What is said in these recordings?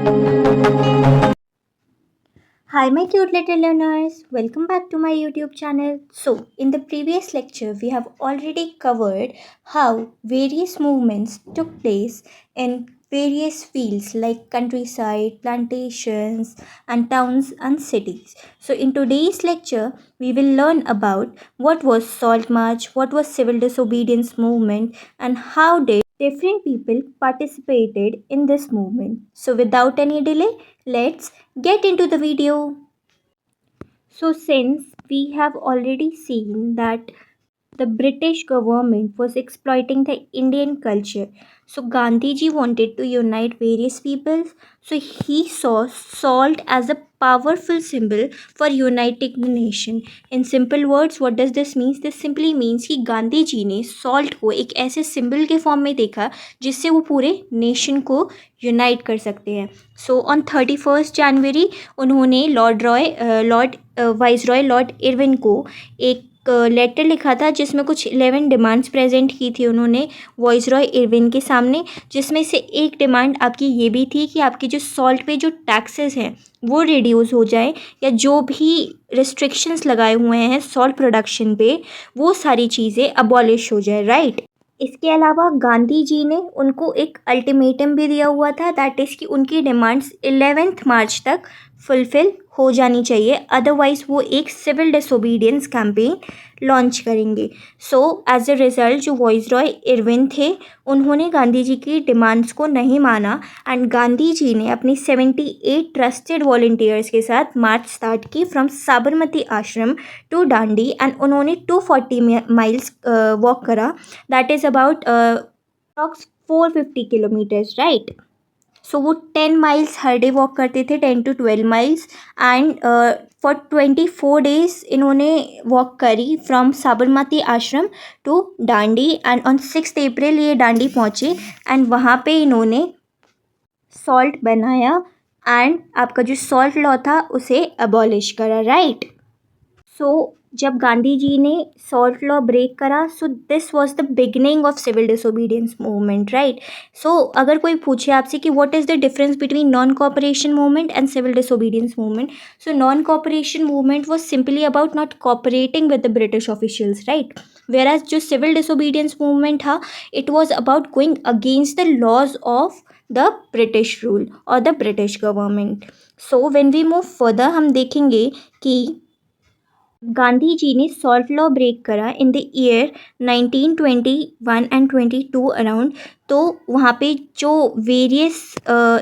Hi, my cute little learners. Welcome back to my YouTube channel. So, in the previous lecture, we have already covered how various movements took place in various fields like countryside, plantations, and towns and cities. So, in today's lecture, we will learn about what was Salt March, what was civil disobedience movement, and how did different people participated in this movement. So, without any delay, let's get into the video. So, since we have already seen that the British government was exploiting the Indian culture, so Gandhiji wanted to unite various peoples. So, he saw salt as a powerful symbol for uniting the nation. In simple words, what does this mean? This simply means कि गांधी जी ने salt को एक ऐसे symbol के form में देखा जिससे वो पूरे नेशन को यूनाइट कर सकते हैं. सो ऑन 31 जनवरी उन्होंने लॉर्ड वाइसरॉय लॉर्ड इरविन को एक लेटर लिखा था जिसमें कुछ 11 डिमांड्स प्रेजेंट की थी उन्होंने वाइसरॉय इरविन के सामने, जिसमें से एक डिमांड आपकी ये भी थी कि आपकी जो सॉल्ट पे जो टैक्सेस हैं वो रिड्यूस हो जाए, या जो भी रिस्ट्रिक्शंस लगाए हुए हैं सॉल्ट प्रोडक्शन पे वो सारी चीज़ें अबॉलिश हो जाए, राइट. इसके अलावा गांधी जी ने उनको एक अल्टीमेटम भी दिया हुआ था, दैट इज़ कि उनकी डिमांड्स 11 मार्च तक फुलफ़िल हो जानी चाहिए, अदरवाइज़ वो एक सिविल डिसोबीडियंस कैंपेन लॉन्च करेंगे. सो एज अ रिज़ल्ट जो वाइसरॉय इरविन थे उन्होंने गांधी जी की डिमांड्स को नहीं माना, एंड गांधी जी ने अपनी 78 ट्रस्टेड वॉल्टियर्स के साथ मार्च स्टार्ट की from Sabarmati Ashram to Dandi, and उन्होंने 240 माइल्स वॉक करा, that is about 450 kilometres, right. So वो 10 माइल्स हर डे वॉक करते थे, 10 to 12 miles, and for 24 days इन्होंने वॉक करी from Sabarmati Ashram to Dandi, and on 6 अप्रैल ये दांडी पहुँचे, एंड वहाँ पे इन्होंने सॉल्ट बनाया, एंड आपका जो सॉल्ट लॉ था उसे अबॉलिश करा, राइट. सो जब गांधी जी ने सॉल्ट लॉ ब्रेक करा, so this was the beginning of civil disobedience movement, right. So अगर कोई पूछे आपसे कि what is the difference between non cooperation movement and civil disobedience movement, so non cooperation movement was simply about not cooperating with the British officials, right. Where जो civil disobedience movement था, it was about going against the laws of the British rule और the British government. So when we move further हम देखेंगे कि गांधी जी ने salt law break करा in the year 1921 and 22 around. तो वहाँ पे जो वेरियस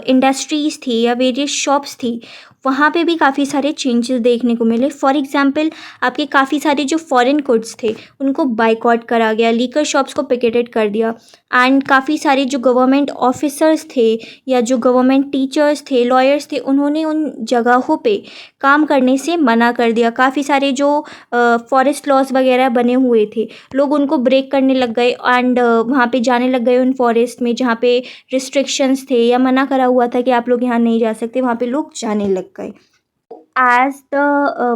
इंडस्ट्रीज़ थी या वेरियस शॉप्स थी वहाँ पे भी काफ़ी सारे चेंजेस देखने को मिले. फॉर एग्जांपल आपके काफ़ी सारे जो फॉरेन गुड्स थे उनको बाइकआउट करा गया, लीकर शॉप्स को पिकेटेड कर दिया, एंड काफ़ी सारे जो गवर्नमेंट ऑफिसर्स थे या जो गवर्नमेंट टीचर्स थे, लॉयर्स थे, उन्होंने उन जगहों पे काम करने से मना कर दिया. काफ़ी सारे जो फॉरेस्ट लॉज वगैरह बने हुए थे लोग उनको ब्रेक करने लग गए, एंड वहाँ पे जाने लग गए उन फॉरेस्ट में जहाँ पे रिस्ट्रिक्शंस थे या मना करा हुआ था कि आप लोग यहाँ नहीं जा सकते, वहाँ पे लोग जाने लग गए. As the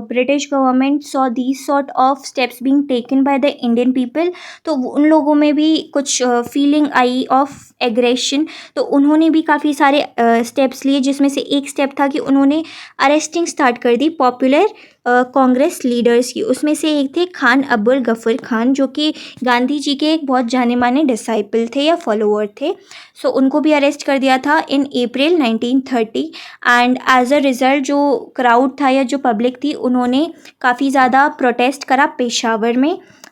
British government saw these sort of steps being taken by the Indian people, तो उन लोगों में भी कुछ फीलिंग आई ऑफ एग्रेशन. तो उन्होंने भी काफ़ी सारे स्टेप्स लिए, जिसमें से एक स्टेप था कि उन्होंने अरेस्टिंग स्टार्ट कर दी पॉपुलर कांग्रेस लीडर्स की. उसमें से एक थे खान अब्दुल गफर खान, जो कि गांधी जी के एक बहुत जाने माने डिसाइपल थे या फॉलोअर थे. सो उनको भी अरेस्ट कर दिया था इन अप्रैल 1930, एंड एज अ रिज़ल्ट जो क्राउड था या जो पब्लिक थी उन्होंने काफ़ी ज़्यादा प्रोटेस्ट करा पेशावर में,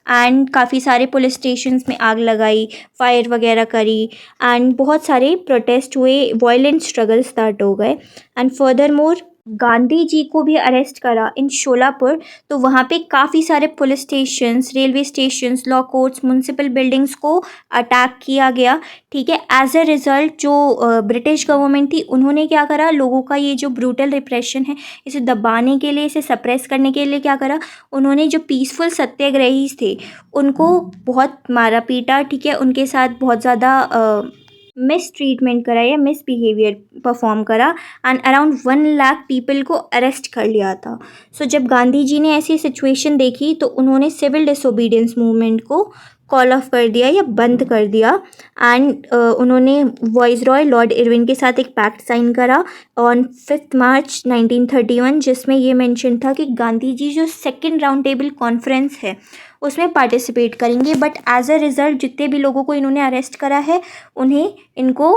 एंड काफ़ी सारे पुलिस स्टेशंस में आग लगाई, फायर वगैरह करी, एंड बहुत सारे प्रोटेस्ट हुए, वायलेंट स्ट्रगल स्टार्ट हो गए. And further more Gandhi ji को भी अरेस्ट करा इन शोलापुर. तो वहाँ पे काफ़ी सारे police stations, railway stations, law courts, municipal buildings को अटैक किया गया, ठीक है. एज अ रिज़ल्ट जो ब्रिटिश गवर्नमेंट थी उन्होंने क्या करा, लोगों का ये जो ब्रूटल रिप्रेशन है इसे दबाने के लिए, इसे सप्रेस करने के लिए क्या करा, उन्होंने जो पीसफुल सत्याग्रही थे उनको बहुत मारा पीटा, ठीक है. उनके साथ बहुत ज़्यादा मिस ट्रीटमेंट करा या मिस बिहेवियर परफॉर्म करा, एंड अराउंड 1 लाख पीपल को अरेस्ट कर लिया था. सो जब गांधी जी ने ऐसी सिचुएशन देखी तो उन्होंने सिविल डिसोबीडियंस मूवमेंट को कॉल ऑफ कर दिया या बंद कर दिया। एंड उन्होंने वाइसरॉय लॉर्ड इरविन के साथ एक पैक्ट साइन करा ऑन 5 मार्च 1931, जिसमें ये मेंशन था कि गांधी जी जो सेकेंड राउंड टेबल कॉन्फ्रेंस है उसमें पार्टिसिपेट करेंगे, बट एज अ रिज़ल्ट जितने भी लोगों को इन्होंने अरेस्ट करा है उन्हें इनको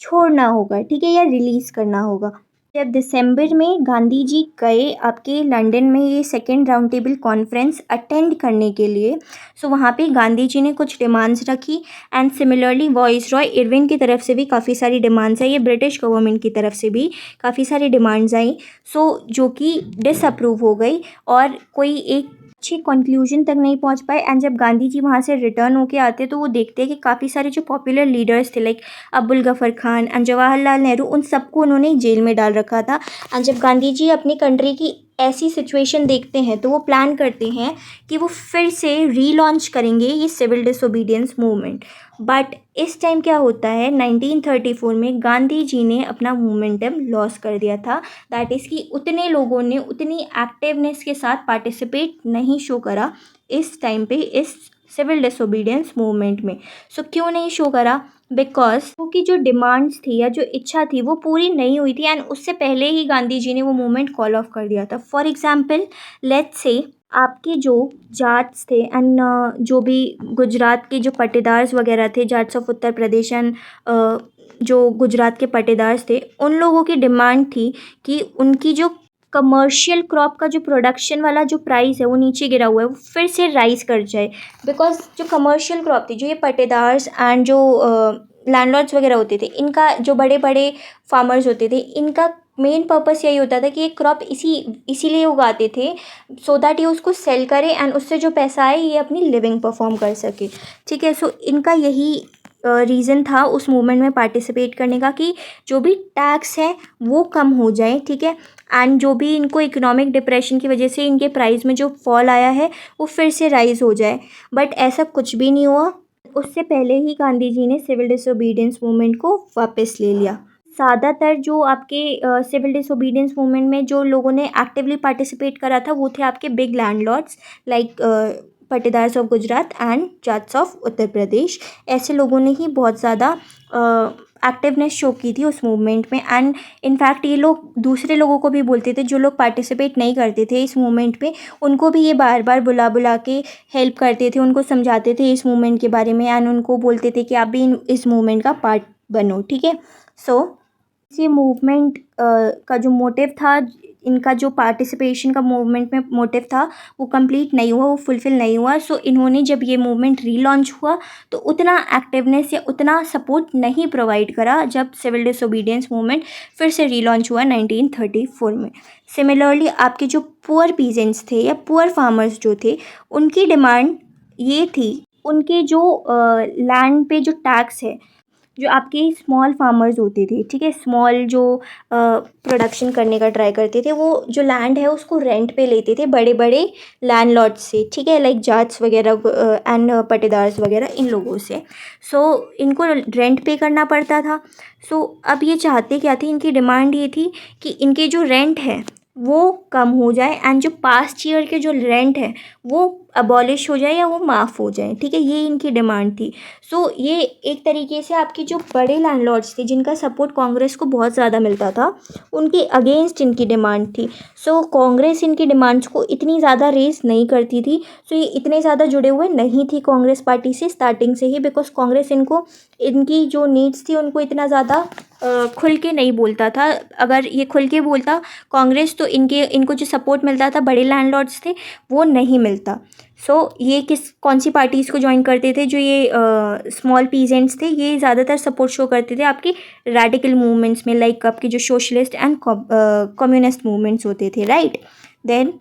छोड़ना होगा, ठीक है, या रिलीज़ करना होगा। जब दिसंबर में गांधी जी गए आपके लंदन में ये second round table conference attend करने के लिए, सो वहाँ पे गांधी जी ने कुछ डिमांड्स रखी एंड सिमिलरली वाइसरॉय इरविन की तरफ से भी काफ़ी सारी डिमांड्स आई, ये ब्रिटिश गवर्नमेंट की तरफ से भी काफ़ी सारी डिमांड्स आई, सो जो कि डिसअप्रूव हो गई और कोई एक अच्छी कंक्लूजन तक नहीं पहुंच पाए। एंड जब गांधी जी वहाँ से रिटर्न होके आते तो वो देखते हैं कि काफ़ी सारे जो पॉपुलर लीडर्स थे like Abdul Gruffudd Khan and Jawaharlal Nehru, उन सबको उन्होंने जेल में डाल रखा था। एंड जब गांधी जी अपनी कंट्री की ऐसी सिचुएशन देखते हैं तो वो प्लान करते हैं कि वो फिर से रीलॉन्च करेंगे ये सिविल डिसोबीडियंस मूवमेंट। बट इस टाइम क्या होता है, 1934 में गांधी जी ने अपना मोमेंटम लॉस कर दिया था। दैट इज़ कि उतने लोगों ने उतनी एक्टिवनेस के साथ पार्टिसिपेट नहीं शो करा इस टाइम पे इस सिविल डिसोबीडियंस मूवमेंट में। सो क्यों नहीं शो करा? बिकॉज क्योंकि जो डिमांड्स थी या जो इच्छा थी वो पूरी नहीं हुई थी एंड उससे पहले ही गांधी जी ने वो मूवमेंट कॉल ऑफ कर दिया था। फॉर एग्जाम्पल लेट्स से आपके जो जाट्स थे एंड जो भी गुजरात के जो पट्टेदार्स वगैरह थे, Jats of Uttar Pradesh and जो गुजरात के पट्टेदार्स थे, उन लोगों की डिमांड थी कि उनकी जो कमर्शियल क्रॉप का जो प्रोडक्शन वाला जो प्राइस है वो नीचे गिरा हुआ है वो फिर से राइज कर जाए। बिकॉज जो कमर्शियल क्रॉप थी, जो ये पट्टेदार्स एंड जो लैंडलॉर्ड्स वगैरह होते थे, इनका जो बड़े बड़े फार्मर्स होते थे, इनका मेन पर्पस यही होता था कि ये क्रॉप इसीलिए उगाते थे सो दैट ये उसको सेल करे एंड उससे जो पैसा आए ये अपनी लिविंग परफॉर्म कर सके, ठीक है। सो इनका यही रीज़न था उस मूवमेंट में पार्टिसिपेट करने का कि जो भी टैक्स है वो कम हो जाए, ठीक है, एंड जो भी इनको इकोनॉमिक डिप्रेशन की वजह से इनके प्राइस में जो फॉल आया है वो फिर से राइज हो जाए। बट ऐसा कुछ भी नहीं हुआ। उससे पहले ही गांधी जी ने सिविल डिसोबीडियंस मूवमेंट को वापस ले लिया। ज़्यादातर जो आपके सिविल डिसोबीडियंस मूवमेंट में जो लोगों ने एक्टिवली पार्टिसिपेट करा था वो थे आपके big landlords like Patidars of Gujarat and Jats of Uttar Pradesh. ऐसे लोगों ने ही बहुत ज़्यादा एक्टिवनेस शो की थी उस मूवमेंट में। एंड इनफैक्ट ये लोग दूसरे लोगों को भी बोलते थे, जो लोग पार्टिसिपेट नहीं करते थे इस मूवमेंट पे, उनको भी ये बार बार बुला बुला के हेल्प करते थे, उनको समझाते थे इस मूवमेंट के बारे में एंड उनको बोलते थे कि आप भी इस मूवमेंट का पार्ट बनो, ठीक है। सो ये मूवमेंट का जो मोटिव था, इनका जो पार्टिसिपेशन का मूवमेंट में मोटिव था वो कंप्लीट नहीं हुआ, वो फुलफ़िल नहीं हुआ। सो इन्होंने जब ये मूवमेंट रीलॉन्च हुआ तो उतना एक्टिवनेस या उतना सपोर्ट नहीं प्रोवाइड करा जब सिविल डिसोबीडियंस मूवमेंट फिर से रीलॉन्च हुआ 1934 में। सिमिलरली आपके जो पुअर पीजेंट्स थे या पुअर फार्मर्स जो थे, उनकी डिमांड ये थी, उनके जो लैंड पे जो टैक्स है, जो आपके स्मॉल फार्मर्स होते थे, ठीक है, स्मॉल जो प्रोडक्शन करने का ट्राई करते थे, वो जो लैंड है उसको रेंट पे लेते थे बड़े बड़े लैंडलॉर्ड्स से, ठीक है, लाइक जाट्स वगैरह एंड पट्टेदार्स वगैरह, इन लोगों से। सो इनको रेंट पे करना पड़ता था। सो अब ये चाहते क्या थे, इनकी डिमांड ये थी कि इनके जो रेंट है वो कम हो जाए एंड जो पास्ट ईयर के जो रेंट है वो अबॉलिश हो जाए या वो माफ़ हो जाए, ठीक है, ये इनकी डिमांड थी। सो ये एक तरीके से आपकी जो बड़े लैंडलॉर्ड्स थे जिनका सपोर्ट कांग्रेस को बहुत ज़्यादा मिलता था, उनके अगेंस्ट इनकी डिमांड थी। सो कांग्रेस इनकी डिमांड्स को इतनी ज़्यादा रेज नहीं करती थी। सो ये इतने ज़्यादा जुड़े हुए नहीं थी कांग्रेस पार्टी से स्टार्टिंग से ही, बिकॉज कांग्रेस इनको इनकी जो नीड्स थी उनको इतना ज़्यादा खुल के नहीं बोलता था। अगर ये खुल के बोलता कांग्रेस तो इनको जो सपोर्ट मिलता था बड़े लैंडलॉर्ड्स थे वो नहीं मिलता। सो ये कौन सी पार्टीज़ को ज्वाइन करते थे, जो ये स्मॉल पीजेंट्स थे, ये ज़्यादातर सपोर्ट शो करते थे आपके रेडिकल मूवमेंट्स में, लाइक आपके जो सोशलिस्ट एंड कम्युनिस्ट मूवमेंट्स होते थे, राइट। देन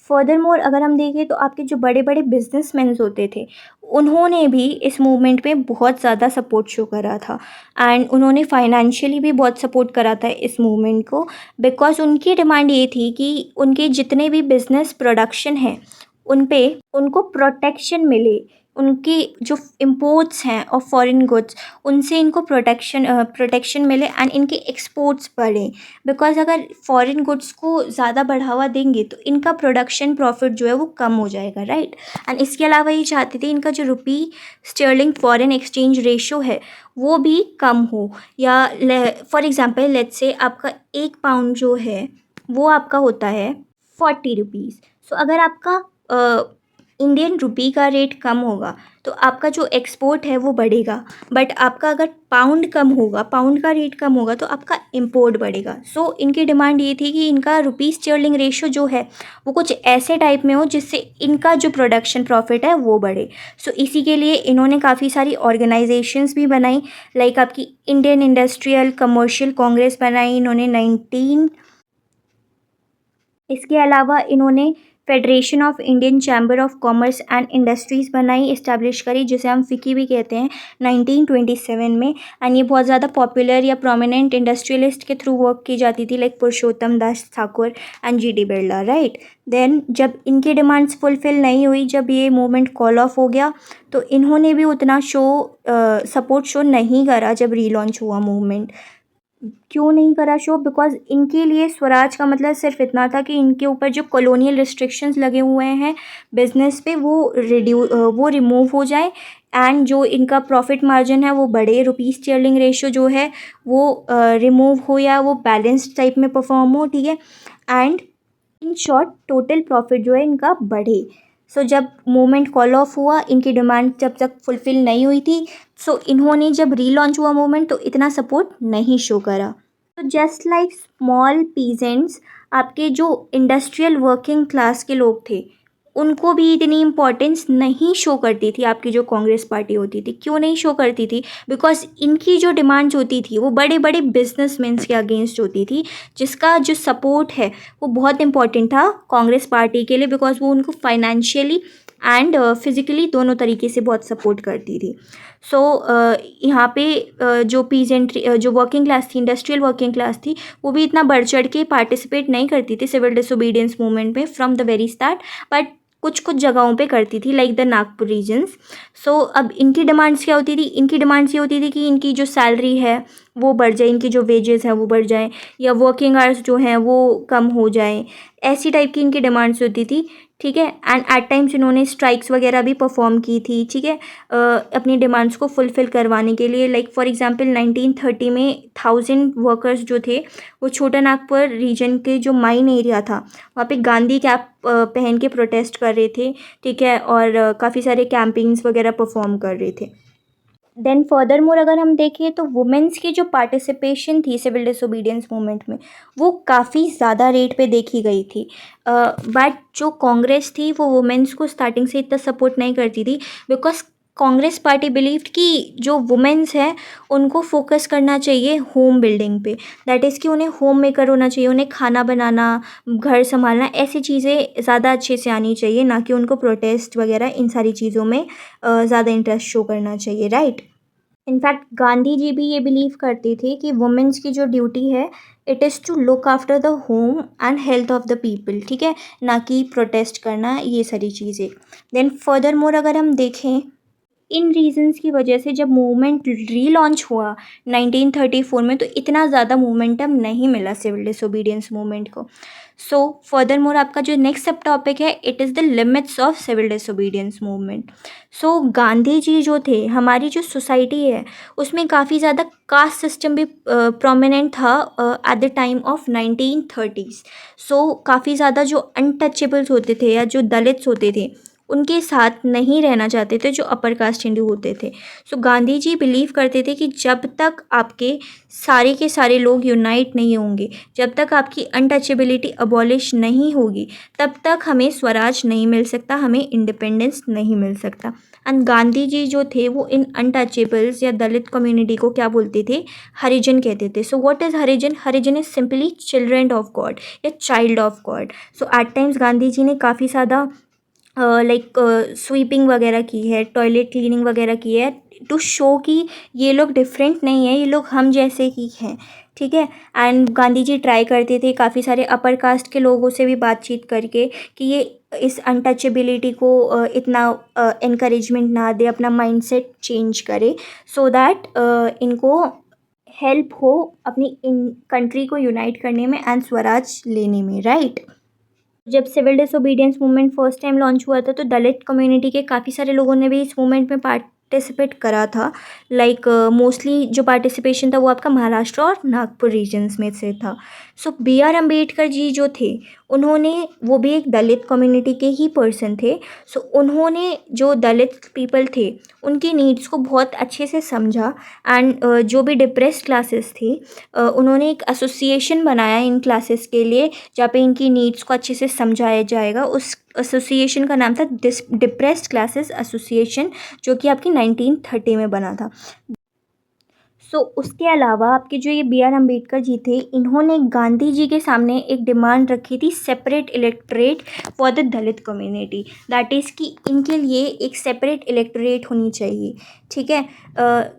फर्दर मोर अगर हम देखें तो आपके जो बड़े बड़े बिजनेसमैन होते थे उन्होंने भी इस मूवमेंट में बहुत ज़्यादा सपोर्ट शो करा था एंड उन्होंने फाइनेंशियली भी बहुत सपोर्ट करा था इस मूवमेंट को, बिकॉज उनकी डिमांड ये थी कि उनके जितने भी बिजनेस प्रोडक्शन है उन पे उनको प्रोटेक्शन मिले, उनकी जो इम्पोर्ट्स हैं और फॉरेन गुड्स, उनसे इनको प्रोटेक्शन मिले एंड इनके एक्सपोर्ट्स बढ़ें। बिकॉज अगर फॉरेन गुड्स को ज़्यादा बढ़ावा देंगे तो इनका प्रोडक्शन प्रॉफिट जो है वो कम हो जाएगा, राइट। एंड इसके अलावा ये चाहते थे इनका जो रुपी स्टर्लिंग फॉरेन एक्सचेंज रेशो है वो भी कम हो। या फॉर एग्जांपल लेट्स से आपका 1 पाउंड जो है वो आपका होता है 40 रुपीज़। सो अगर आपका इंडियन रुपी का रेट कम होगा तो आपका जो एक्सपोर्ट है वो बढ़ेगा, बट आपका अगर पाउंड कम होगा, पाउंड का रेट कम होगा तो आपका इंपोर्ट बढ़ेगा। सो इनकी डिमांड ये थी कि इनका रुपी स्टर्लिंग रेशो जो है वो कुछ ऐसे टाइप में हो जिससे इनका जो प्रोडक्शन प्रॉफिट है वो बढ़े। सो इसी के लिए इन्होंने काफ़ी सारी ऑर्गेनाइजेशंस भी बनाई, लाइक आपकी इंडियन इंडस्ट्रियल कमर्शियल कांग्रेस बनाई इन्होंने 19। इसके अलावा इन्होंने federation of Indian chamber of commerce and industries बनाई, इस्टेब्लिश करी, जिसे हम फिकी भी कहते हैं, 1927 में। एंड ये बहुत ज़्यादा पॉपुलर या प्रोमिनेंट इंडस्ट्रियलिस्ट के थ्रू वर्क की जाती थी, like Purushottam Das Thakur and G D. Birla, right. Then जब इनकी डिमांड्स फुलफ़िल नहीं हुई, जब ये मूवमेंट कॉल ऑफ हो गया, तो इन्होंने भी उतना सपोर्ट शो नहीं करा जब रीलॉन्च हुआ मूवमेंट। क्यों नहीं करा शो? बिकॉज इनके लिए स्वराज का मतलब सिर्फ इतना था कि इनके ऊपर जो कॉलोनियल रिस्ट्रिक्शंस लगे हुए हैं बिजनेस पे वो रिमूव हो जाए एंड जो इनका प्रॉफिट मार्जिन है वो बढ़े, रुपी स्टर्लिंग रेशो जो है वो रिमूव हो या वो बैलेंस्ड टाइप में परफॉर्म हो, ठीक है। And in short total profit जो है इनका बढ़े। सो जब मूवमेंट कॉल ऑफ हुआ, इनकी डिमांड जब तक फुलफ़िल नहीं हुई थी, सो इन्होंने जब रीलॉन्च हुआ मूवमेंट तो इतना सपोर्ट नहीं शो करा। तो जस्ट लाइक स्मॉल पीजेंट्स, आपके जो इंडस्ट्रियल वर्किंग क्लास के लोग थे उनको भी इतनी इम्पोर्टेंस नहीं शो करती थी आपकी जो कांग्रेस पार्टी होती थी। क्यों नहीं शो करती थी? बिकॉज इनकी जो डिमांड्स होती थी वो बड़े बड़े बिजनेसमैन्स के अगेंस्ट होती थी, जिसका जो सपोर्ट है वो बहुत इंपॉर्टेंट था कांग्रेस पार्टी के लिए, बिकॉज वो उनको फाइनेंशियली एंड फिज़िकली दोनों तरीके से बहुत सपोर्ट करती थी। सो यहाँ पे जो पीजेंट्री जो वर्किंग क्लास थी, इंडस्ट्रियल वर्किंग क्लास थी, वो भी इतना बढ़ चढ़ के पार्टिसिपेट नहीं करती थी सिविल डिसोबीडियंस मूवमेंट में from the very start, but कुछ कुछ जगहों पे करती थी, लाइक द नागपुर रीजन्स। सो अब इनकी डिमांड्स क्या होती थी? इनकी डिमांड्स ये होती थी कि इनकी जो सैलरी है वो बढ़ जाए, इनकी जो वेजेस हैं वो बढ़ जाएँ, या वर्किंग आवर्स जो हैं वो कम हो जाएँ, ऐसी टाइप की इनकी डिमांड्स होती थी, ठीक है। एंड एट टाइम्स इन्होंने स्ट्राइक्स वगैरह भी परफॉर्म की थी, ठीक है, अपनी डिमांड्स को फुलफ़िल करवाने के लिए। लाइक फॉर एग्जांपल 1930 में 1000 वर्कर्स जो थे वो छोटा नागपुर रीजन के जो माइन एरिया था वहाँ पे गांधी कैप पहन के प्रोटेस्ट कर रहे थे, ठीक है, और काफ़ी सारे कैंपिंग्स वगैरह परफॉर्म कर रहे थे। देन फर्दर मोर अगर हम देखें तो वुमेंस की जो पार्टिसिपेशन थी सिविल डिसोबीडियंस मूवमेंट में वो काफ़ी ज़्यादा रेट पे देखी गई थी, बट जो कांग्रेस थी वो वुमेंस को स्टार्टिंग से इतना सपोर्ट नहीं करती थी, बिकॉज कांग्रेस पार्टी बिलीव्ड कि जो वुमेंस हैं उनको फोकस करना चाहिए होम बिल्डिंग पे, दैट इज़ कि उन्हें होम मेकर होना चाहिए, उन्हें खाना बनाना, घर संभालना, ऐसी चीज़ें ज़्यादा अच्छे से आनी चाहिए, ना कि उनको प्रोटेस्ट वगैरह इन सारी चीज़ों में ज़्यादा इंटरेस्ट शो करना चाहिए, राइट। इनफैक्ट गांधी जी भी ये बिलीव करते थे कि वुमेन्स की जो ड्यूटी है it is to look after the home and health of the people, ठीक है, ना कि प्रोटेस्ट करना, ये सारी चीज़ें। देन फर्दर मोर अगर हम देखें इन रीजंस की वजह से जब मूवमेंट रीलॉन्च हुआ 1934 में तो इतना ज़्यादा मोमेंटम नहीं मिला सिविल डिसोबीडियंस मूवमेंट को। सो फर्दर मोर आपका जो नेक्स्ट सब टॉपिक है it is the limits of civil disobedience movement. So Gandhi ji जो थे, हमारी जो सोसाइटी है उसमें काफ़ी ज़्यादा कास्ट सिस्टम भी प्रोमिनेंट था at the time of 1930s। So काफ़ी ज़्यादा जो अनटचेबल्स होते थे या जो दलित्स होते थे उनके साथ नहीं रहना चाहते थे जो अपर कास्ट हिंदू होते थे। सो गांधी जी बिलीव करते थे कि जब तक आपके सारे के सारे लोग यूनाइट नहीं होंगे, जब तक आपकी अनटचेबिलिटी अबॉलिश नहीं होगी, तब तक हमें स्वराज नहीं मिल सकता, हमें इंडिपेंडेंस नहीं मिल सकता। एंड गांधी जी जो थे वो इन अनटचेबल्स या दलित कम्युनिटी को क्या बोलते थे? हरिजन कहते थे। So what is Harijan? Harijan is simply children of God या child of God. So at times Gandhi ji ने काफ़ी ज़्यादा लाइक स्वीपिंग वगैरह की है, टॉयलेट क्लीनिंग वगैरह की है टू शो कि ये लोग डिफरेंट नहीं है, ये लोग हम जैसे ही हैं, ठीक है। एंड गांधी जी ट्राई करते थे काफ़ी सारे अपर कास्ट के लोगों से भी बातचीत करके कि ये इस अनटचेबिलिटी को इतना इनकरेजमेंट ना दे, अपना माइंडसेट चेंज करे, सो दैट इनको हेल्प हो अपनी इन कंट्री को यूनाइट करने में एंड स्वराज लेने में, राइट। जब civil disobedience movement first time launch हुआ था तो दलित कम्युनिटी के काफ़ी सारे लोगों ने भी इस मूवमेंट में पार्टिसिपेट करा था। लाइक मोस्टली जो पार्टिसिपेशन था वो आपका महाराष्ट्र और नागपुर रीजन्स में से था। सो बी आर अम्बेडकर जी जो थे उन्होंने, वो भी एक दलित कम्युनिटी के ही पर्सन थे। सो उन्होंने जो दलित पीपल थे उनकी नीड्स को बहुत अच्छे से समझा एंड जो भी डिप्रेस्ड क्लासेस थी उन्होंने एक एसोसिएशन बनाया इन क्लासेस के लिए जहाँ पे इनकी नीड्स को अच्छे से समझाया जाएगा। उस एसोसिएशन का नाम था डिप्रेस्ड क्लासेस एसोसिएशन, जो कि आपकी 1930 में बना था। सो उसके अलावा आपके जो ये बी आर अम्बेडकर जी थे, इन्होंने गांधी जी के सामने एक डिमांड रखी थी, separate electorate for the Dalit community. That is कि इनके लिए एक सेपरेट इलेक्टोरेट होनी चाहिए, ठीक है।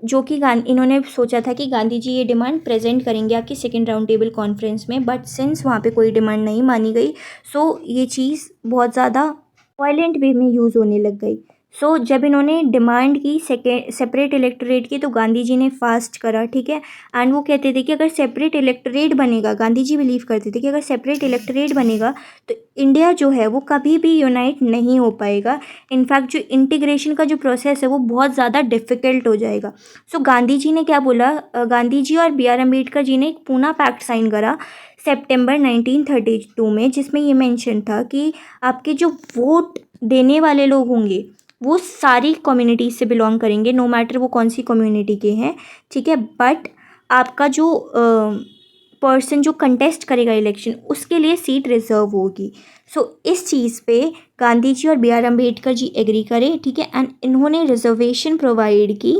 जो कि इन्होंने सोचा था कि गांधी जी ये डिमांड प्रेजेंट करेंगे आपकी सेकेंड राउंड टेबल कॉन्फ्रेंस में, बट सिंस वहाँ पे कोई डिमांड नहीं मानी गई, सो ये चीज़ बहुत ज़्यादा वायलेंट वे में यूज़ होने लग गई। सो जब इन्होंने डिमांड की सेपरेट इलेक्टोरेट की तो गांधी जी ने फास्ट करा, ठीक है। एंड वो कहते थे कि अगर सेपरेट इलेक्टोरेट बनेगा, गांधी जी बिलीव करते थे कि अगर सेपरेट इलेक्टोरेट बनेगा तो इंडिया जो है वो कभी भी यूनाइट नहीं हो पाएगा। इनफैक्ट जो इंटीग्रेशन का जो प्रोसेस है वो बहुत ज़्यादा डिफ़िकल्ट हो जाएगा। सो गांधी जी ने क्या बोला, गांधी जी और बी आर अम्बेडकर जी ने एक पूना पैक्ट साइन करा सितंबर 1932 में, जिसमें ये मेंशन था कि आपके जो वोट देने वाले लोग होंगे वो सारी कम्युनिटी से बिलोंग करेंगे, नो मैटर वो कौन सी कम्युनिटी के हैं, ठीक है। बट आपका जो पर्सन जो कंटेस्ट करेगा इलेक्शन उसके लिए सीट रिजर्व होगी। सो इस चीज़ पे गांधी जी और B R Ambedkar ji agree करे, ठीक है। एंड इन्होंने रिजर्वेशन प्रोवाइड की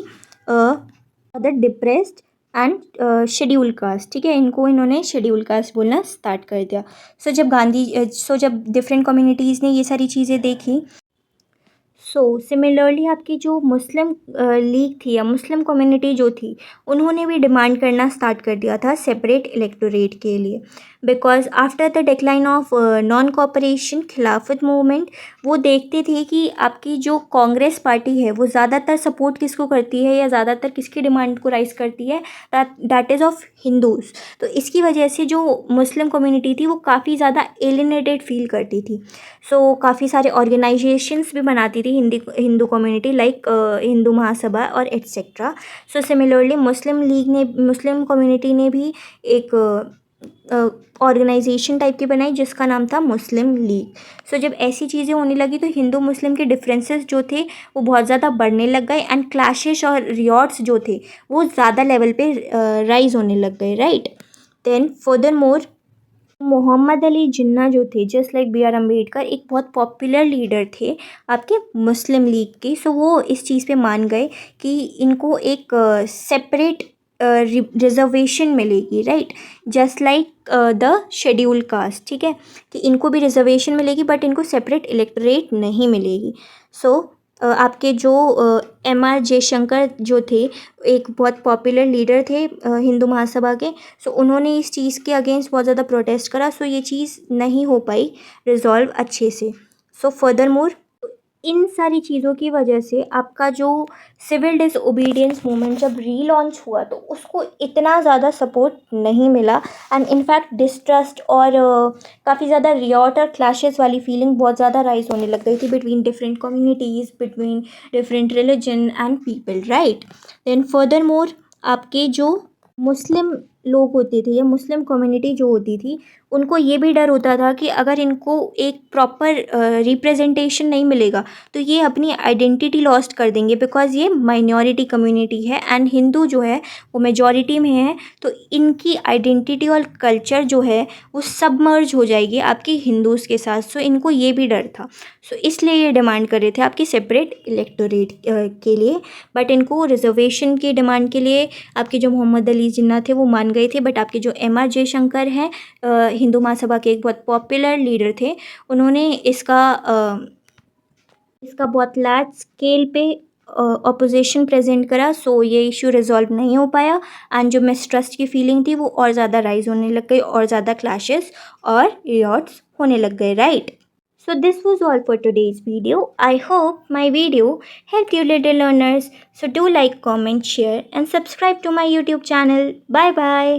other depressed and schedule caste, ठीक है। इनको इन्होंने शेड्यूल कास्ट बोलना स्टार्ट कर दिया। सो जब डिफरेंट कम्युनिटीज़ ने ये सारी चीज़ें देखी, सो सिमिलरली आपकी जो मुस्लिम लीग थी या मुस्लिम कम्युनिटी जो थी उन्होंने भी डिमांड करना स्टार्ट कर दिया था सेपरेट इलेक्टोरेट के लिए, because after the decline of non cooperation खिलाफत मूवमेंट वो देखते थे कि आपकी जो कांग्रेस पार्टी है वो ज़्यादातर सपोर्ट किसको करती है या ज़्यादातर किसकी डिमांड को राइज करती है, दैट इज़ ऑफ हिंदूज़। तो इसकी वजह से जो मुस्लिम कम्युनिटी थी वो काफ़ी ज़्यादा एलिनेटेड फील करती थी। सो काफ़ी सारे ऑर्गेनाइजेशंस भी बनाती थी हिंदू कम्युनिटी, लाइक हिंदू महासभा और etcetera. So similarly Muslim community ने भी एक ऑर्गेनाइजेशन टाइप की बनाई जिसका नाम था मुस्लिम लीग। सो जब ऐसी चीज़ें होने लगी तो हिंदू मुस्लिम के डिफरेंसेस जो थे वो बहुत ज़्यादा बढ़ने लग गए एंड क्लैशेस और रियॉट्स जो थे वो ज़्यादा लेवल पे राइज होने लग गए, right. Then further more Mohammad Ali Jinnah जो थे, just like B R Ambedkar, एक बहुत पॉपुलर लीडर थे आपके मुस्लिम लीग के। सो वो इस चीज़ पे मान गए कि इनको एक सेपरेट रिजर्वेशन मिलेगी, right, just like the schedule caste, ठीक है, कि इनको भी रिजर्वेशन मिलेगी बट इनको सेपरेट इलेक्टोरेट नहीं मिलेगी। सो आपके जो एम आर जयशंकर जो थे एक बहुत पॉपुलर लीडर थे हिंदू महासभा के। सो उन्होंने इस चीज़ के अगेंस्ट बहुत ज़्यादा प्रोटेस्ट करा। सो ये चीज़ नहीं हो पाई रिजॉल्व अच्छे से। सो फर्दर मोर इन सारी चीज़ों की वजह से आपका जो सिविल डिसओबीडियंस मूवमेंट जब रीलॉन्च हुआ तो उसको इतना ज़्यादा सपोर्ट नहीं मिला एंड इनफैक्ट डिस्ट्रस्ट और काफ़ी ज़्यादा रियॉट और क्लैशेस वाली फीलिंग बहुत ज़्यादा राइज होने लग गई थी between different communities, between different religion and people, right. Then further more आपके जो मुस्लिम लोग होते थे या मुस्लिम कम्युनिटी जो होती थी उनको ये भी डर होता था कि अगर इनको एक प्रॉपर रिप्रेजेंटेशन नहीं मिलेगा तो ये अपनी आइडेंटिटी लॉस्ट कर देंगे, बिकॉज ये माइनॉरिटी कम्युनिटी है एंड हिंदू जो है वो मेजॉरिटी में है। तो इनकी आइडेंटिटी और कल्चर जो है वो सबमर्ज हो जाएगी आपकी हिंदूज़ के साथ। सो इनको ये भी डर था। सो इसलिए ये डिमांड कर रहे थे आपकी सेपरेट इलेक्टोरेट के लिए, बट इनको रिजर्वेशन की डिमांड के लिए आपके जो मोहम्मद अली जिन्ना थे वो मान गए थे। बट आपके जो एम आर जयशंकर हैं हिंदू महासभा के एक बहुत पॉपुलर लीडर थे, उन्होंने इसका बहुत लार्ज स्केल पे ऑपोजिशन प्रेजेंट करा, सो ये इशू रिजॉल्व नहीं हो पाया एंड जो मिसट्रस्ट की फीलिंग थी वो और ज़्यादा राइज होने लग गई और ज़्यादा क्लैशेस और रियॉट्स होने लग गए, right? So this was all for today's video. I hope my video helped you little learners. So do like, comment, share and subscribe to my YouTube channel. Bye bye.